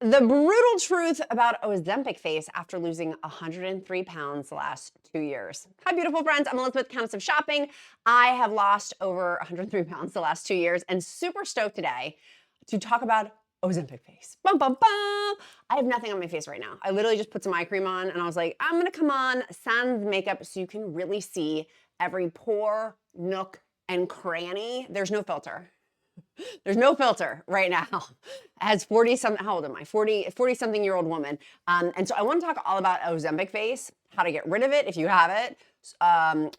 The brutal truth about Ozempic face after losing 103 pounds the last 2 years. Hi, beautiful friends. I'm Elizabeth, Countess of Shopping. I have lost over 103 pounds the last 2 years and super stoked today to talk about Ozempic face. Bum, bum, bum. I have nothing on my face right now. I literally just put some eye cream on and I was like, I'm gonna come on sans makeup so you can really see every pore, nook, and cranny. There's no filter. There's no filter right now. As 40 something, how old am I? 40 something year old woman. And so I want to talk all about Ozempic face, how to get rid of it if you have it,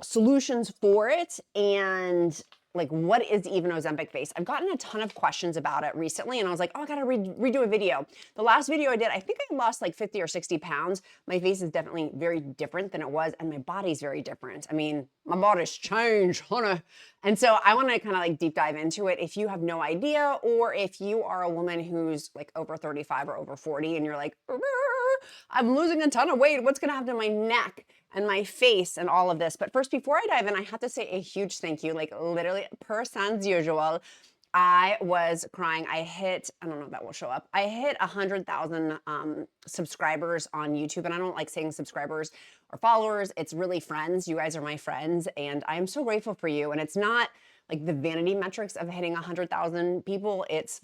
solutions for it, and like what is even Ozempic face. I've gotten a ton of questions about it recently and I was like, oh, I gotta redo a video. The last video I did, I think I lost like 50 or 60 pounds. My face is definitely very different than it was and my body's very different. I mean, my body's changed, honey. And so I wanna kind of like deep dive into it. If you have no idea, or if you are a woman who's like over 35 or over 40 and you're like, I'm losing a ton of weight, what's gonna happen to my neck and my face and all of this. But first, before I dive in, I have to say a huge thank you, like literally per sans usual. I was crying. I don't know if that will show up. I hit 100,000 subscribers on YouTube, and I don't like saying subscribers or followers. It's really friends. You guys are my friends, and I am so grateful for you. And it's not like the vanity metrics of hitting 100,000 people. It's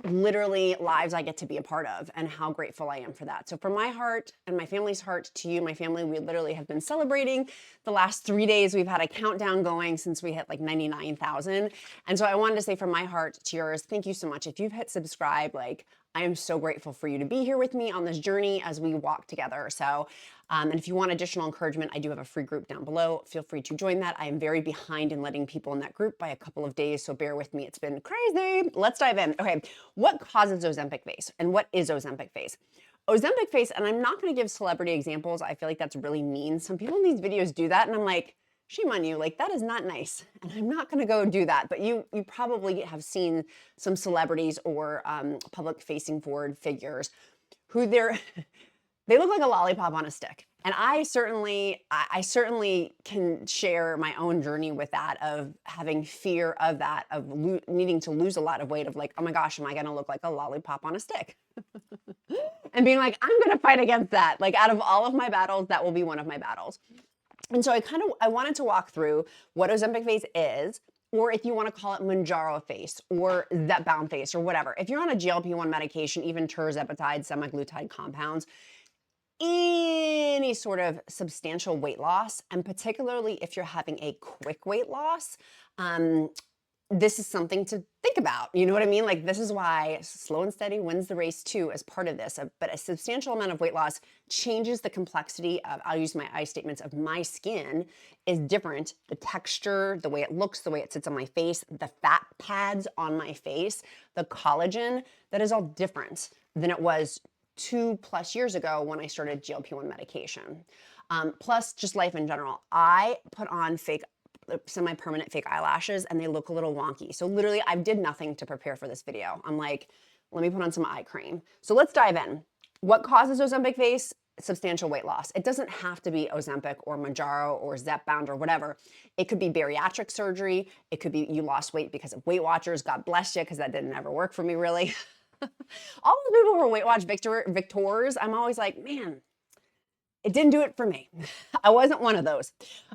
literally lives I get to be a part of and how grateful I am for that. So from my heart and my family's heart to you, my family, we literally have been celebrating the last 3 days. We've had a countdown going since we hit like 99,000. And so I wanted to say from my heart to yours, thank you so much. If you've hit subscribe, like I am so grateful for you to be here with me on this journey as we walk together. So, and if you want additional encouragement, I do have a free group down below. Feel free to join that. I am very behind in letting people in that group by a couple of days, so bear with me. It's been crazy. Let's dive in. Okay, what causes Ozempic face and what is Ozempic face? Ozempic face, and I'm not gonna give celebrity examples. I feel like that's really mean. Some people in these videos do that and I'm like, shame on you, like that is not nice. And I'm not gonna go do that, but you probably have seen some celebrities or public facing forward figures who they look like a lollipop on a stick. And I certainly can share my own journey with that, of having fear of that, of needing to lose a lot of weight, of like, oh my gosh, am I gonna look like a lollipop on a stick? And being like, I'm gonna fight against that. Like out of all of my battles, that will be one of my battles. And so I wanted to walk through what Ozempic face is, or if you want to call it Mounjaro face or Zepbound face or whatever. If you're on a GLP-1 medication, even Tirzepatide, semaglutide compounds, any sort of substantial weight loss, and particularly if you're having a quick weight loss, this is something to think about. You know what I mean? Like this is why slow and steady wins the race too as part of this. But a substantial amount of weight loss changes the complexity of, I'll use my eye statements, of my skin is different. The texture, the way it looks, the way it sits on my face, the fat pads on my face, the collagen, that is all different than it was 2+ years ago when I started GLP-1 medication. Plus just life in general. I put on semi-permanent fake eyelashes and they look a little wonky. So literally I did nothing to prepare for this video. I'm like, let me put on some eye cream. So let's dive in. What causes Ozempic face? Substantial weight loss. It doesn't have to be Ozempic or Mounjaro or Zepbound or whatever. It could be bariatric surgery. It could be you lost weight because of Weight Watchers. God bless you, because that didn't ever work for me really. All the people who are Weight Watch victors, I'm always like, man, it didn't do it for me. I wasn't one of those.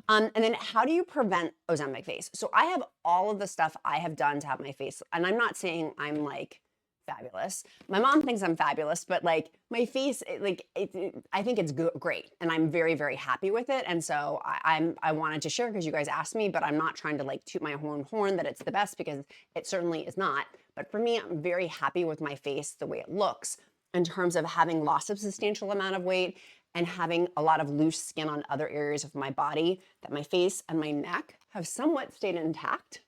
And then how do you prevent Ozempic face? So I have all of the stuff I have done to have my face, and I'm not saying I'm like fabulous. My mom thinks I'm fabulous, but like my face, I think it's great, and I'm very, very happy with it. And so I wanted to share because you guys asked me, but I'm not trying to like toot my own horn that it's the best, because it certainly is not. But for me, I'm very happy with my face, the way it looks, in terms of having lost a substantial amount of weight and having a lot of loose skin on other areas of my body, that my face and my neck have somewhat stayed intact.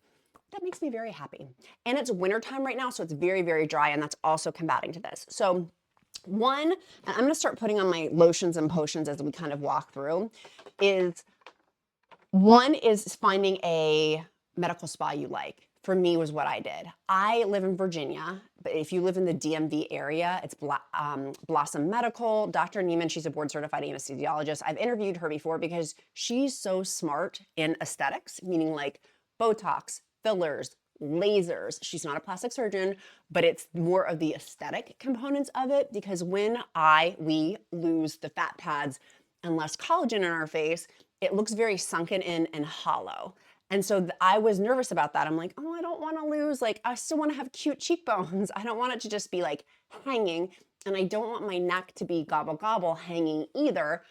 That makes me very happy. And it's wintertime right now, so it's very, very dry, and that's also combating to this. So one, and I'm gonna start putting on my lotions and potions as we kind of walk through, is finding a medical spa you like. For me, was what I did. I live in Virginia, but if you live in the DMV area, it's Blossom Medical. Dr. Neiman, she's a board certified anesthesiologist. I've interviewed her before because she's so smart in aesthetics, meaning like Botox, fillers, lasers. She's not a plastic surgeon, but it's more of the aesthetic components of it, because when we lose the fat pads and less collagen in our face, it looks very sunken in and hollow. And so I was nervous about that. I'm like, oh, I don't want to lose, like, I still want to have cute cheekbones. I don't want it to just be like hanging. And I don't want my neck to be gobble gobble hanging either,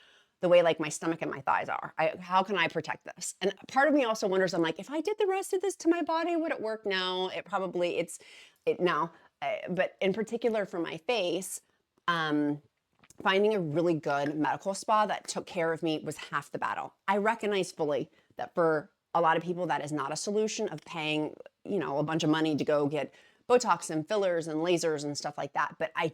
the way like my stomach and my thighs are. How can I protect this? And part of me also wonders, I'm like, if I did the rest of this to my body, would it work? No, no. But in particular for my face, finding a really good medical spa that took care of me was half the battle. I recognize fully that for a lot of people, that is not a solution of paying, a bunch of money to go get Botox and fillers and lasers and stuff like that. But I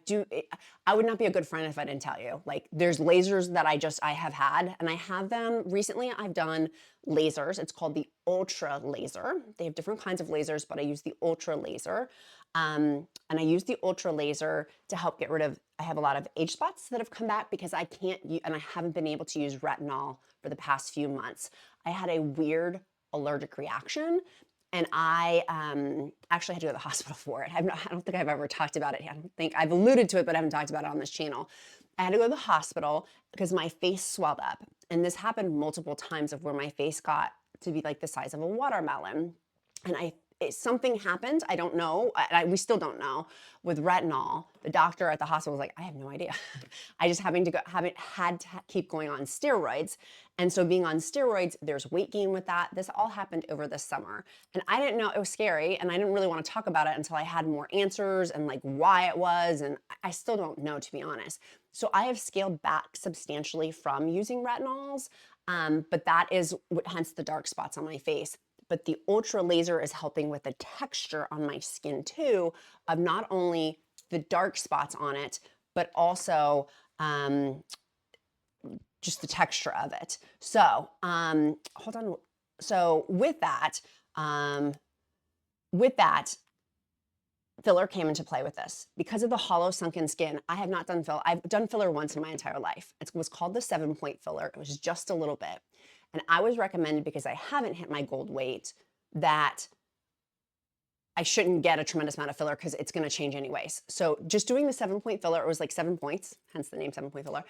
would not be a good friend if I didn't tell you. Like, there's lasers that I have had, and I have them recently. I've done lasers. It's called the ultra laser. They have different kinds of lasers, but I use the ultra laser. And I use the ultra laser to help get rid of, I have a lot of age spots that have come back because I haven't been able to use retinol for the past few months. I had a weird allergic reaction, and I actually had to go to the hospital for it. I don't think I've ever talked about it. I don't think I've alluded to it, but I haven't talked about it on this channel. I had to go to the hospital because my face swelled up. And this happened multiple times, of where my face got to be like the size of a watermelon. And something happened. I don't know. We still don't know. With retinol, the doctor at the hospital was like, I have no idea. I just haven't had to keep going on steroids. And so being on steroids, there's weight gain with that. This all happened over the summer. And I didn't know. It was scary. And I didn't really want to talk about it until I had more answers and like why it was. And I still don't know, to be honest. So I have scaled back substantially from using retinols. But that is hence the dark spots on my face. But the ultra laser is helping with the texture on my skin too, of not only the dark spots on it, but also just the texture of it. So hold on. So with that, filler came into play with this. Because of the hollow sunken skin, I have not done filler. I've done filler once in my entire life. It was called the 7-point filler. It was just a little bit. And I was recommended, because I haven't hit my gold weight, that I shouldn't get a tremendous amount of filler because it's going to change anyways. So just doing the 7-point filler, it was like 7 points, hence the name 7-point filler.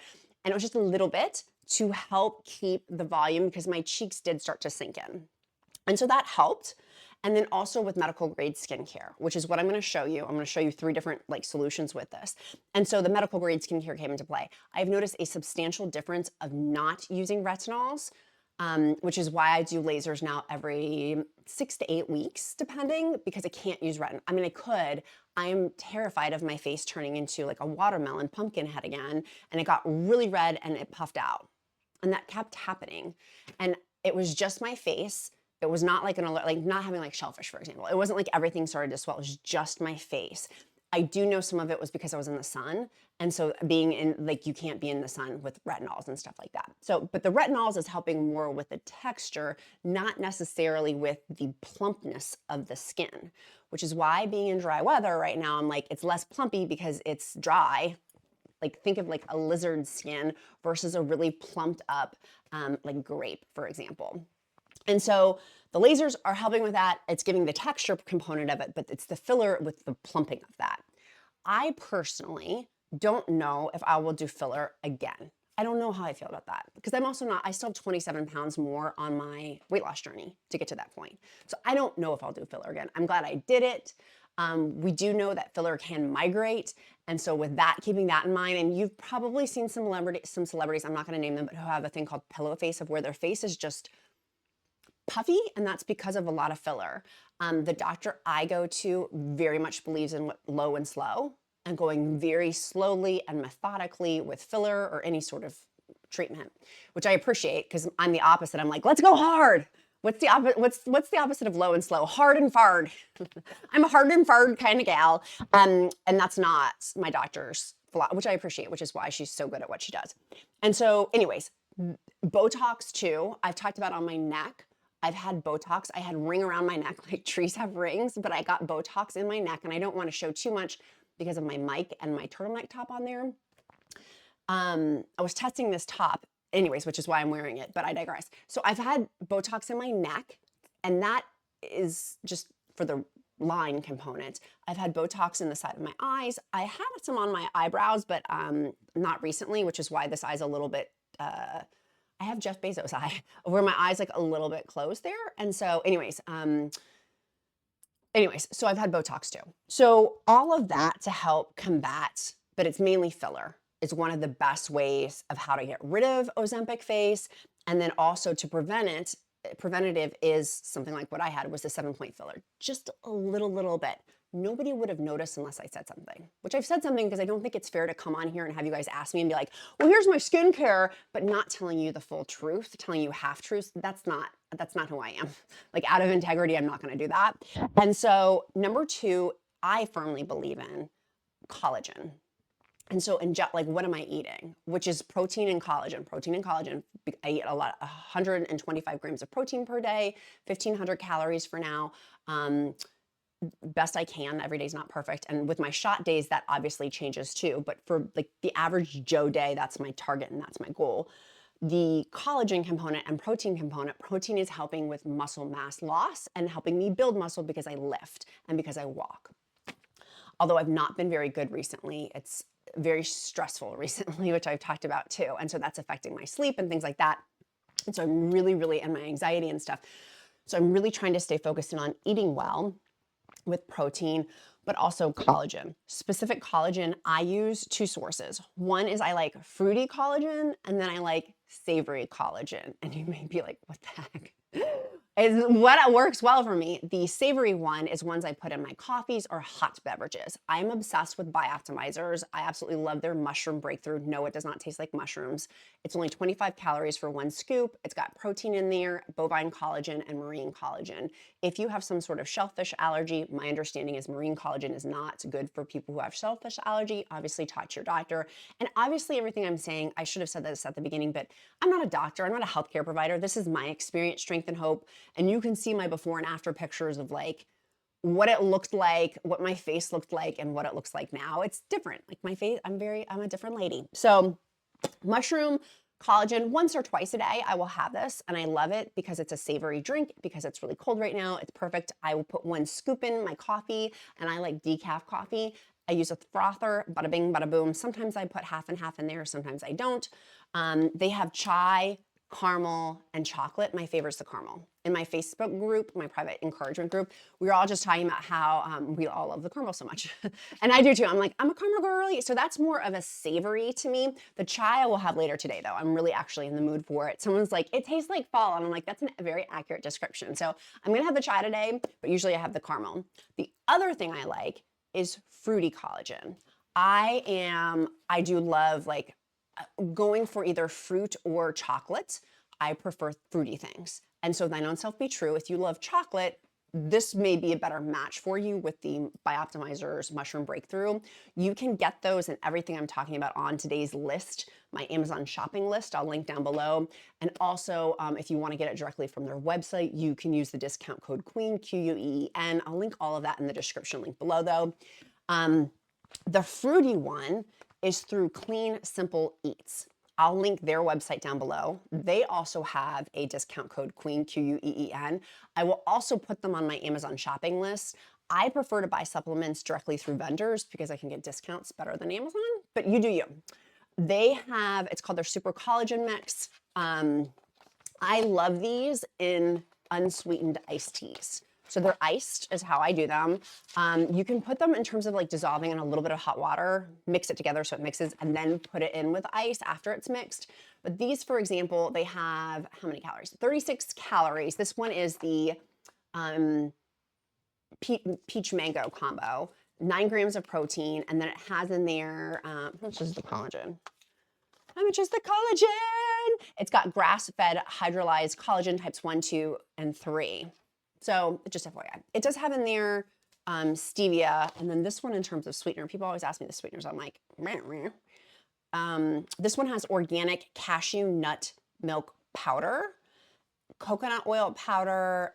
And it was just a little bit to help keep the volume, because my cheeks did start to sink in. And so that helped. And then also with medical grade skincare, which is what I'm going to show you. I'm going to show you 3 different solutions with this. And so the medical grade skincare came into play. I've noticed a substantial difference of not using retinols, which is why I do lasers now every 6 to 8 weeks, depending, because I can't use retinol. I mean, I could. I'm terrified of my face turning into like a watermelon pumpkin head again. And it got really red and it puffed out. And that kept happening. And it was just my face. It was not like not having like shellfish, for example. It wasn't like everything started to swell. It was just my face. I do know some of it was because I was in the sun. And so being in, you can't be in the sun with retinols and stuff like that. So, but the retinols is helping more with the texture, not necessarily with the plumpness of the skin, which is why being in dry weather right now, I'm like, it's less plumpy because it's dry. Like, think of like a lizard skin versus a really plumped up, like grape, for example. And so the lasers are helping with that. It's giving the texture component of it, but it's the filler with the plumping of that. I personally don't know if I will do filler again. I don't know how I feel about that, because I still have 27 pounds more on my weight loss journey to get to that point. So I don't know if I'll do filler again. I'm glad I did it. We do know that filler can migrate. And so with that, keeping that in mind, and you've probably seen some celebrities, I'm not going to name them, but who have a thing called pillow face, of where their face is just puffy, and that's because of a lot of filler. The doctor I go to very much believes in low and slow, and going very slowly and methodically with filler or any sort of treatment, which I appreciate, because I'm the opposite. I'm like, let's go hard. What's the opposite of low and slow? Hard and fard. I'm a hard and fard kind of gal, and that's not my doctor's philosophy, which I appreciate, which is why she's so good at what she does. And so, anyways, Botox too. I've talked about on my neck. I've had Botox. I had ring around my neck, like trees have rings, but I got Botox in my neck, and I don't want to show too much because of my mic and my turtleneck top on there. I was testing this top anyways, which is why I'm wearing it, but I digress. So I've had Botox in my neck, and that is just for the line component. I've had Botox in the side of my eyes. I had some on my eyebrows, but not recently, which is why this eye's a little bit, I have Jeff Bezos eye, where my eye's like a little bit closed there. And so anyways, so I've had Botox too. So all of that to help combat, but it's mainly filler, is one of the best ways of how to get rid of Ozempic face. And then also to prevent it, preventative is something like what I had, was the 7-point filler, just a little bit. Nobody would have noticed unless I said something, which I've said something because I don't think it's fair to come on here and have you guys ask me and be like, well, here's my skincare, but not telling you the full truth, telling you half truths. That's not who I am. Like, out of integrity, I'm not going to do that. And so number 2, I firmly believe in collagen. And so like, what am I eating? Which is protein and collagen. Protein and collagen. I eat a lot, 125 grams of protein per day, 1,500 calories for now. Best I can. Every day's not perfect. And with my shot days, that obviously changes too. But for like the average Joe day, that's my target and that's my goal. The collagen component and protein component, protein is helping with muscle mass loss and helping me build muscle because I lift and because I walk. Although I've not been very good recently, it's very stressful recently, which I've talked about too. And so that's affecting my sleep and things like that. And so I'm really, and my anxiety and stuff. So I'm really trying to stay focused on eating well with protein, but also collagen. Specific collagen, I use 2 sources. One is I like fruity collagen, and then I like savory collagen. And you may be like, what the heck? Is what works well for me. The savory one is ones I put in my coffees or hot beverages. I'm obsessed with Bioptimizers. I absolutely love their mushroom breakthrough. No, it does not taste like mushrooms. It's only 25 calories for 1 scoop. It's got protein in there, bovine collagen, and marine collagen. If you have some sort of shellfish allergy, my understanding is marine collagen is not good for people who have shellfish allergy. Obviously, talk to your doctor. And obviously, everything I'm saying, I should have said this at the beginning, but I'm not a doctor. I'm not a healthcare provider. This is my experience, strength, and hope. And you can see my before and after pictures of like what it looked like, what my face looked like, and what it looks like now. It's different. Like my face, I'm a different lady. So mushroom collagen, once or twice a day, I will have this. And I love it because it's a savory drink, because it's really cold right now. It's perfect. I will put 1 scoop in my coffee, and I like decaf coffee. I use a frother, bada bing, bada boom. Sometimes I put half and half in there. Sometimes I don't. They have chai, caramel, and chocolate. My favorite is the caramel. In my Facebook group, my private encouragement group, we were all just talking about how we all love the caramel so much. And I do too. I'm like, I'm a caramel girly. So that's more of a savory to me. The chai I will have later today though. I'm really actually in the mood for it. Someone's like, it tastes like fall. And I'm like, that's a very accurate description. So I'm gonna have the chai today, but usually I have the caramel. The other thing I like is fruity collagen. I do love like going for either fruit or chocolate. I prefer fruity things. And so thine own self be true. If you love chocolate, this may be a better match for you with the Bioptimizers Mushroom Breakthrough. You can get those and everything I'm talking about on today's list, my Amazon shopping list. I'll link down below. And also, if you want to get it directly from their website, you can use the discount code QUEEN, QUEEN. I'll link all of that in the description link below though. The fruity one is through Clean Simple Eats. I'll link their website down below. They also have a discount code QUEEN, QUEEN. I will also put them on my Amazon shopping list. I prefer to buy supplements directly through vendors because I can get discounts better than Amazon, but you do you. They have, it's called their Super Collagen Mix. I love these in unsweetened iced teas. So they're iced is how I do them. You can put them in terms of like dissolving in a little bit of hot water, mix it together so it mixes, and then put it in with ice after it's mixed. But these, for example, they have how many calories? 36 calories. This one is the peach mango combo, 9 grams of protein, and then it has in there, how much is the collagen? How much is the collagen? It's got grass-fed hydrolyzed collagen types 1, 2, and 3. So just FYI, it does have in there stevia, and then this one in terms of sweetener. People always ask me the sweeteners. I'm like, meh, meh. This one has organic cashew nut milk powder, coconut oil powder,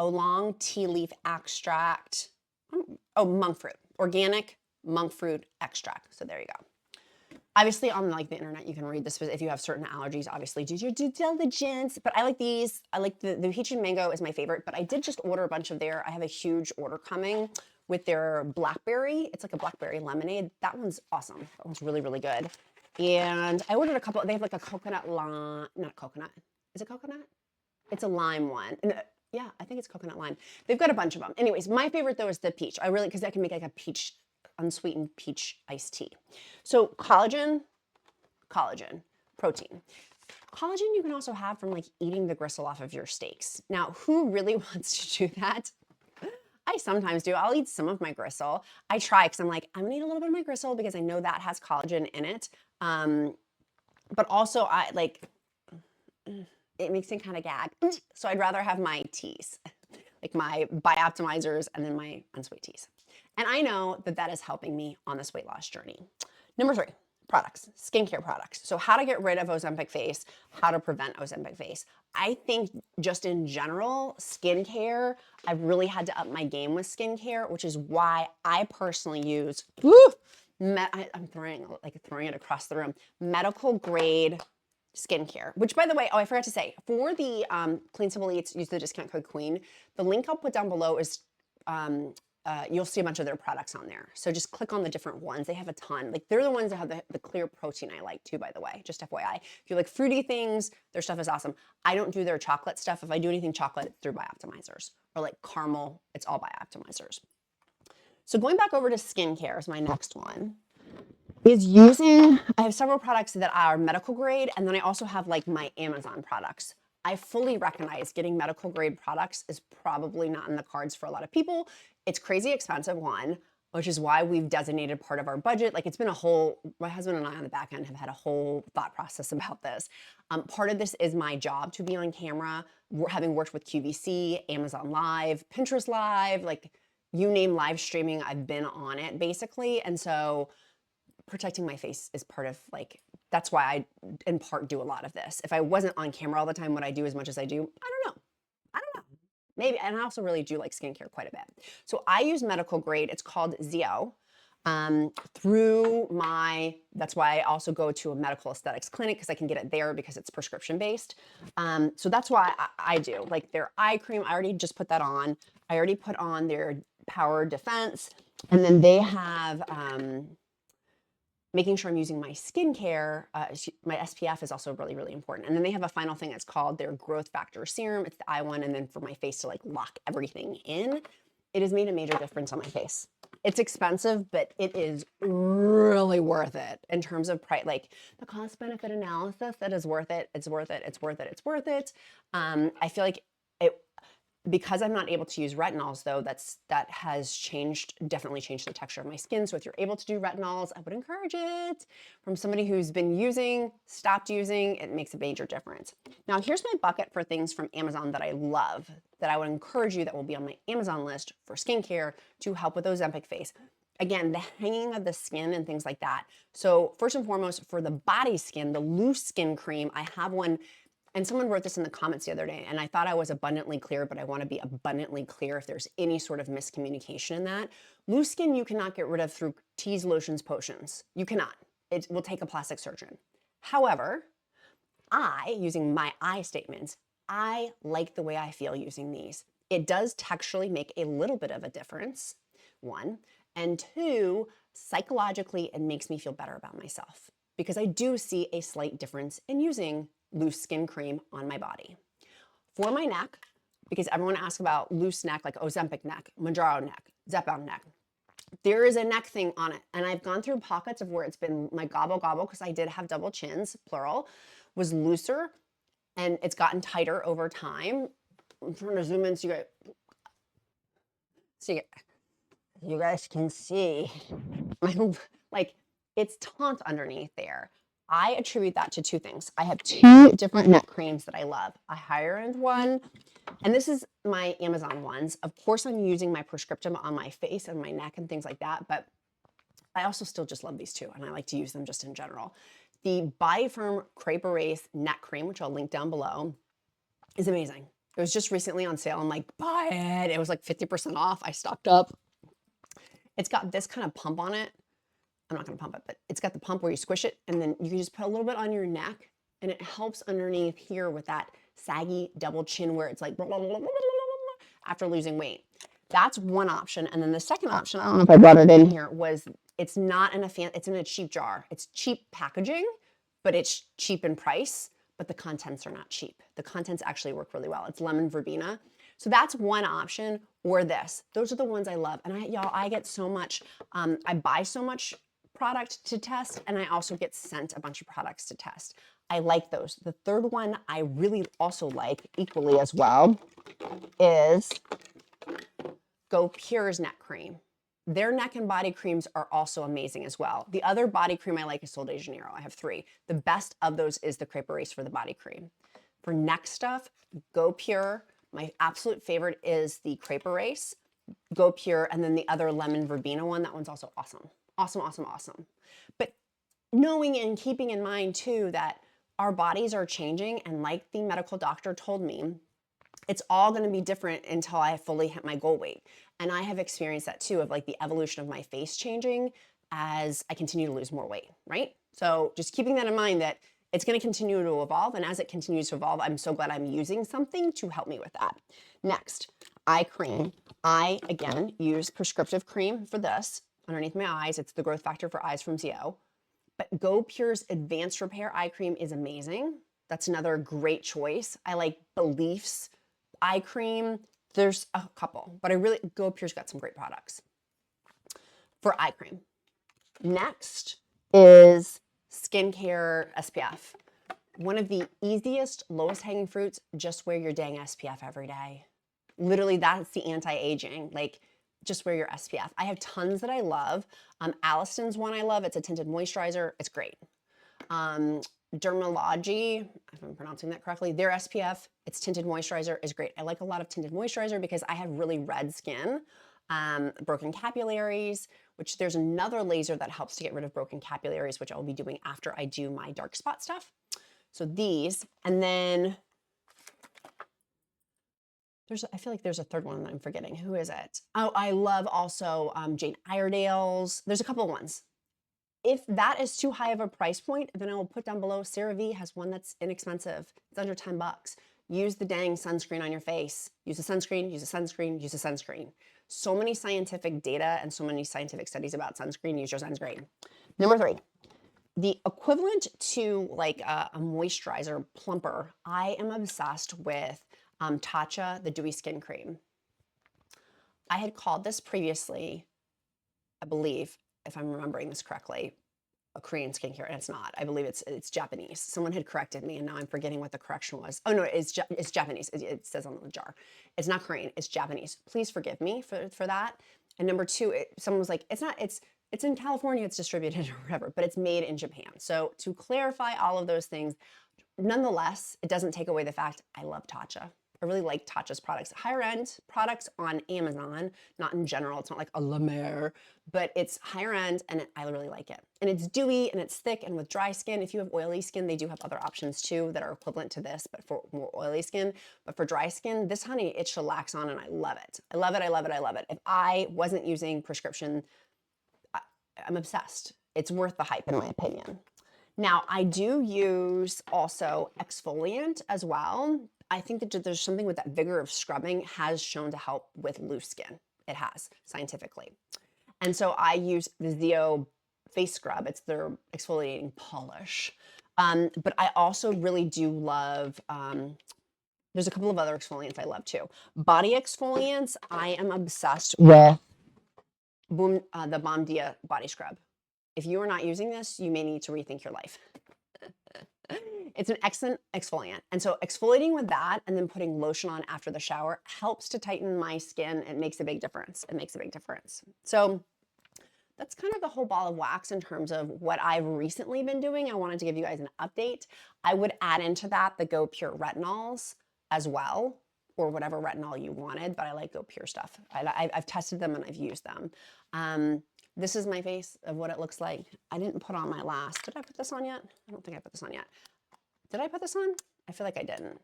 oolong tea leaf extract. Oh, monk fruit, organic monk fruit extract. So there you go. Obviously on like the internet, you can read this if you have certain allergies, obviously do your due diligence, but I like these. I like the peach and mango is my favorite, but I did just order a bunch of I have a huge order coming with their blackberry. It's like a blackberry lemonade. That one's awesome. That one's really, really good. And I ordered a couple, they have like a coconut lime, not coconut. Is it coconut? It's a lime one. And, yeah, I think it's coconut lime. They've got a bunch of them. Anyways, my favorite though is the peach. Because I can make like a peach, unsweetened peach iced tea. So collagen, protein. Collagen you can also have from like eating the gristle off of your steaks. Now, who really wants to do that? I sometimes do. I'll eat some of my gristle. I try because I'm like, I'm gonna eat a little bit of my gristle because I know that has collagen in it. But also I like, it makes me kind of gag. So I'd rather have my teas, like my Bioptimizers and then my unsweet teas. And I know that that is helping me on this weight loss journey. Number 3, products, skincare products. So how to get rid of Ozempic face, how to prevent Ozempic face. I think just in general, skincare, I've really had to up my game with skincare, which is why I personally use, I'm throwing it across the room, medical grade skincare, which by the way, I forgot to say, for the Clean Simple Eats, use the discount code QUEEN. The link I'll put down below is, you'll see a bunch of their products on there. So just click on the different ones. They have a ton. Like they're the ones that have the clear protein I like too, by the way, just FYI. If you like fruity things, their stuff is awesome. I don't do their chocolate stuff. If I do anything chocolate, it's through Bioptimizers, or like caramel, it's all Bioptimizers. So going back over to skincare is my next one. I have several products that are medical grade, and then I also have like my Amazon products. I fully recognize getting medical grade products is probably not in the cards for a lot of people. It's crazy expensive, one, which is why we've designated part of our budget. Like it's been my husband and I on the back end have had a whole thought process about this. Part of this is my job to be on camera, having worked with QVC, Amazon Live, Pinterest Live, like you name live streaming, I've been on it basically. And so protecting my face is part of like, that's why I in part do a lot of this. If I wasn't on camera all the time, would I do as much as I do? I don't know. Maybe, and I also really do like skincare quite a bit. So I use medical grade, it's called Zeo. That's why I also go to a medical aesthetics clinic because I can get it there because it's prescription based. So that's why I do like their eye cream. I already just put that on. I already put on their Power Defense, and then they have, making sure I'm using my skincare, my SPF is also really, really important. And then they have a final thing that's called their growth factor serum. It's the eye one. And then for my face to like lock everything in, it has made a major difference on my face. It's expensive, but it is really worth it in terms of price, like the cost benefit analysis, that is worth it. It's worth it. It's worth it. It's worth it. I feel like because I'm not able to use retinols though, that has definitely changed the texture of my skin. So if you're able to do retinols, I would encourage it. From somebody who's been stopped using, it makes a major difference. Now here's my bucket for things from Amazon that I love, that I would encourage you that will be on my Amazon list for skincare to help with Ozempic face. Again, the hanging of the skin and things like that. So first and foremost, for the body skin, the loose skin cream, I have one. And someone wrote this in the comments the other day, and I thought I was abundantly clear, but I want to be abundantly clear if there's any sort of miscommunication in that. Loose skin you cannot get rid of through teas, lotions, potions. You cannot. It will take a plastic surgeon. However, using my I statements, I like the way I feel using these. It does texturally make a little bit of a difference, one. And two, psychologically, it makes me feel better about myself because I do see a slight difference in using loose skin cream on my body. For my neck, because everyone asks about loose neck, like Ozempic neck, Mounjaro neck, Zepbound neck. There is a neck thing on it. And I've gone through pockets of where it's been my gobble, because I did have double chins, plural, was looser and it's gotten tighter over time. I'm trying to zoom in so you guys can see like it's taut underneath there. I attribute that to two things. I have two different neck creams that I love. A higher end one, and this is my Amazon ones. Of course, I'm using my prescription on my face and my neck and things like that, but I also still just love these two, and I like to use them just in general. The Body Firm Crepe Erase Neck Cream, which I'll link down below, is amazing. It was just recently on sale. I'm like, buy it. It was like 50% off. I stocked up. It's got this kind of pump on it. I'm not gonna pump it, but it's got the pump where you squish it, and then you can just put a little bit on your neck, and it helps underneath here with that saggy double chin where it's like blah, blah, blah, blah, blah, blah, after losing weight. That's one option. And then the second option, I don't know if I brought it in here, was it's not in a it's in a cheap jar. It's cheap packaging, but it's cheap in price, but the contents are not cheap. The contents actually work really well. It's lemon verbena. So that's one option, or this. Those are the ones I love. And y'all, I get so much, I buy so much product to test, and I also get sent a bunch of products to test. I like those. The third one I really also like equally as well is Go Pure's neck cream. Their neck and body creams are also amazing as well. The other body cream I like is Sol de Janeiro. I have 3. The best of those is the Crepe Erase for the body cream. For neck stuff, Go Pure. My absolute favorite is the Crepe Erase, Go Pure, and then the other lemon verbena one. That one's also awesome. Awesome, awesome, awesome. But knowing and keeping in mind too that our bodies are changing, and like the medical doctor told me, it's all going to be different until I fully hit my goal weight. And I have experienced that too, of like the evolution of my face changing as I continue to lose more weight, right? So just keeping that in mind, that it's going to continue to evolve. And as it continues to evolve, I'm so glad I'm using something to help me with that. Next, eye cream. I, again, use prescriptive cream for this underneath my eyes. It's the growth factor for eyes from ZO. But Go Pure's Advanced Repair Eye Cream is amazing. That's another great choice. I like Beliefs eye cream. There's a couple, but Go Pure's got some great products for eye cream. Next is skincare SPF. One of the easiest, lowest hanging fruits, just wear your dang SPF every day. Literally, that's the anti-aging. Like, just wear your SPF. I have tons that I love. Aliston's one I love. It's a tinted moisturizer. It's great. Dermalogy, if I'm pronouncing that correctly, their SPF, it's tinted moisturizer, is great. I like a lot of tinted moisturizer because I have really red skin, broken capillaries, which there's another laser that helps to get rid of broken capillaries, which I'll be doing after I do my dark spot stuff. So these, and then I feel like there's a third one that I'm forgetting. Who is it? Oh, I love also Jane Iredale's. There's a couple of ones. If that is too high of a price point, then I will put down below, CeraVe has one that's inexpensive. It's under 10 bucks. Use the dang sunscreen on your face. Use a sunscreen, use a sunscreen, use a sunscreen. So many scientific data and so many scientific studies about sunscreen. Use your sunscreen. Number 3, the equivalent to like a moisturizer plumper. I am obsessed with Tatcha, the Dewy Skin Cream. I had called this previously, I believe, if I'm remembering this correctly, a Korean skincare, and it's not. I believe it's Japanese. Someone had corrected me, and now I'm forgetting what the correction was. Oh no, it's Japanese. It says on the jar. It's not Korean. It's Japanese. Please forgive me for that. And number 2, someone was like, it's in California. It's distributed or whatever, but it's made in Japan. So to clarify all of those things, nonetheless, it doesn't take away the fact I love Tatcha. I really like Tatcha's products. Higher end products on Amazon, not in general. It's not like a La Mer, but it's higher end, and I really like it. And it's dewy and it's thick, and with dry skin, if you have oily skin, they do have other options too that are equivalent to this, but for more oily skin. But for dry skin, this honey, it chillax on, and I love it. I love it, I love it, I love it. If I wasn't using prescription, I'm obsessed. It's worth the hype in my opinion. Now, I do use also exfoliant as well. I think that there's something with that vigor of scrubbing has shown to help with loose skin. It has, scientifically. And so I use the ZO face scrub. It's their exfoliating polish. But I also really do love, there's a couple of other exfoliants I love too. Body exfoliants, I am obsessed with the Balm Dia body scrub. If you are not using this, you may need to rethink your life. It's an excellent exfoliant. And so exfoliating with that and then putting lotion on after the shower helps to tighten my skin. It makes a big difference. It makes a big difference. So that's kind of the whole ball of wax in terms of what I've recently been doing. I wanted to give you guys an update. I would add into that the Go Pure retinols as well, or whatever retinol you wanted, but I like Go Pure stuff. I've tested them and I've used them. This is my face of what it looks like. I didn't put on my last. Did I put this on yet? I don't think I put this on yet. Did I put this on? I feel like I didn't.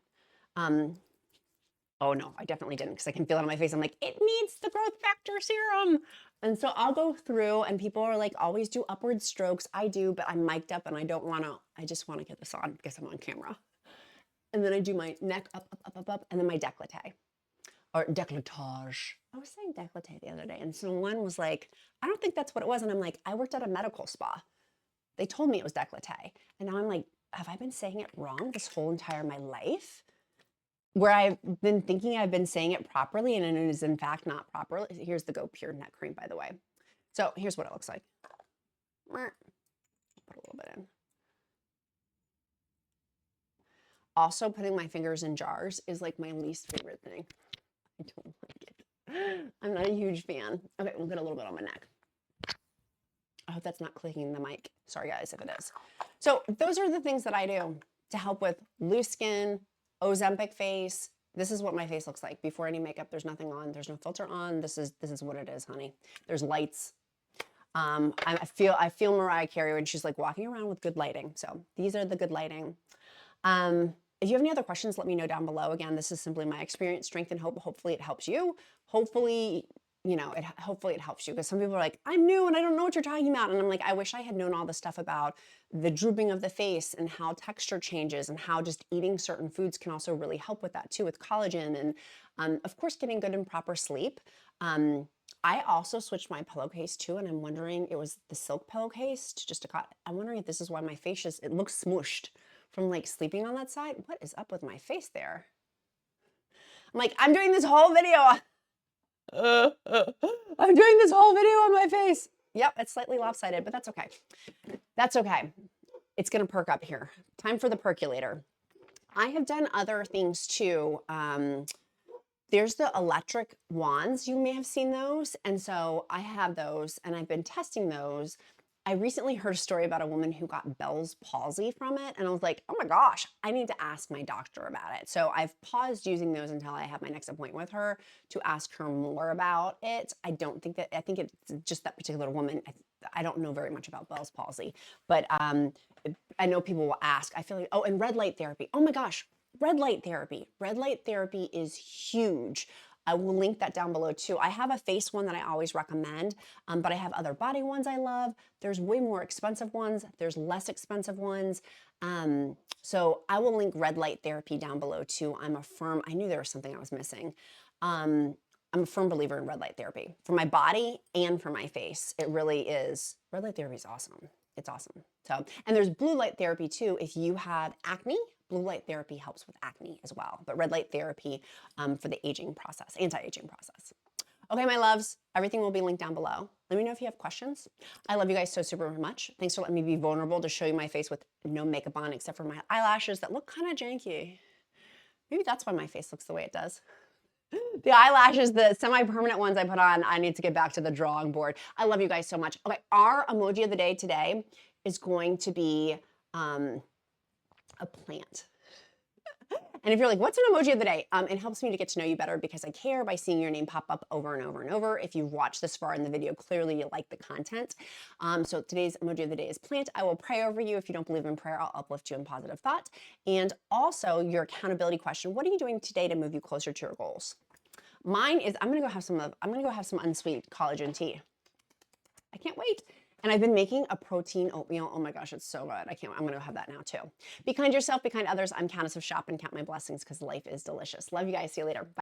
Oh no, I definitely didn't because I can feel it on my face. I'm like, it needs the growth factor serum. And so I'll go through and people are like, always do upward strokes. I do, but I'm mic'd up and I don't want to, I just want to get this on because I'm on camera. And then I do my neck up, up, up, up, up, and then my décolleté or décolletage. I was saying décolleté the other day. And someone was like, I don't think that's what it was. And I'm like, I worked at a medical spa. They told me it was décolleté. And now I'm like, have I been saying it wrong this whole entire my life? Where I've been thinking I've been saying it properly and it is in fact not properly. Here's the Go Pure neck cream, by the way. So here's what it looks like. Put a little bit in. Also, putting my fingers in jars is like my least favorite thing. I don't like it. I'm not a huge fan. Okay, we'll get a little bit on my neck. I hope that's not clicking the mic. Sorry guys if it is. So those are the things that I do to help with loose skin, Ozempic face. This is what my face looks like before any makeup. There's nothing on. There's no filter on. This is what it is, honey. There's lights. I feel Mariah Carey when she's like walking around with good lighting. So these are the good lighting. If you have any other questions, let me know down below. Again, this is simply my experience, strength, and hope. Hopefully it helps you. Hopefully, you know, hopefully it helps you because some people are like, I'm new and I don't know what you're talking about. And I'm like, I wish I had known all the stuff about the drooping of the face and how texture changes and how just eating certain foods can also really help with that too, with collagen and of course, getting good and proper sleep. I also switched my pillowcase too, and I'm wondering, it was the silk pillowcase to just a cotton. I'm wondering if this is why my face it looks smooshed from like sleeping on that side. What is up with my face there? I'm like, I'm doing this whole video. I'm doing this whole video on my face. Yep, it's slightly lopsided, but that's okay. That's okay. It's gonna perk up here. Time for the percolator. I have done other things too. There's the electric wands. You may have seen those. And so I have those and I've been testing those. I recently heard a story about a woman who got Bell's palsy from it. And I was like, oh my gosh, I need to ask my doctor about it. So I've paused using those until I have my next appointment with her to ask her more about it. I think it's just that particular woman. I don't know very much about Bell's palsy, but I know people will ask. I feel like, oh, and red light therapy. Oh my gosh, red light therapy. Red light therapy is huge. I will link that down below too. I have a face one that I always recommend, but I have other body ones I love. There's way more expensive ones. There's less expensive ones. So I will link red light therapy down below too. I knew there was something I was missing. I'm a firm believer in red light therapy for my body and for my face. It really is. Red light therapy is awesome. It's awesome. So, and there's blue light therapy too. If you have acne, blue light therapy helps with acne as well. But red light therapy for the aging process, anti-aging process. Okay, my loves, everything will be linked down below. Let me know if you have questions. I love you guys so super much. Thanks for letting me be vulnerable to show you my face with no makeup on except for my eyelashes that look kind of janky. Maybe that's why my face looks the way it does. The eyelashes, the semi-permanent ones I put on, I need to get back to the drawing board. I love you guys so much. Okay, our emoji of the day today is going to be a plant. And if you're like, what's an emoji of the day? It helps me to get to know you better because I care by seeing your name pop up over and over and over. If you've watched this far in the video, clearly you like the content. So today's emoji of the day is plant. I will pray over you. If you don't believe in prayer, I'll uplift you in positive thought. And also your accountability question. What are you doing today to move you closer to your goals? Mine is I'm gonna go have some unsweet collagen tea. I can't wait. And I've been making a protein oatmeal. Oh my gosh, it's so good. I'm gonna go have that now too. Be kind to yourself, be kind to others. I'm Countess of Shop and count my blessings because life is delicious. Love you guys. See you later. Bye.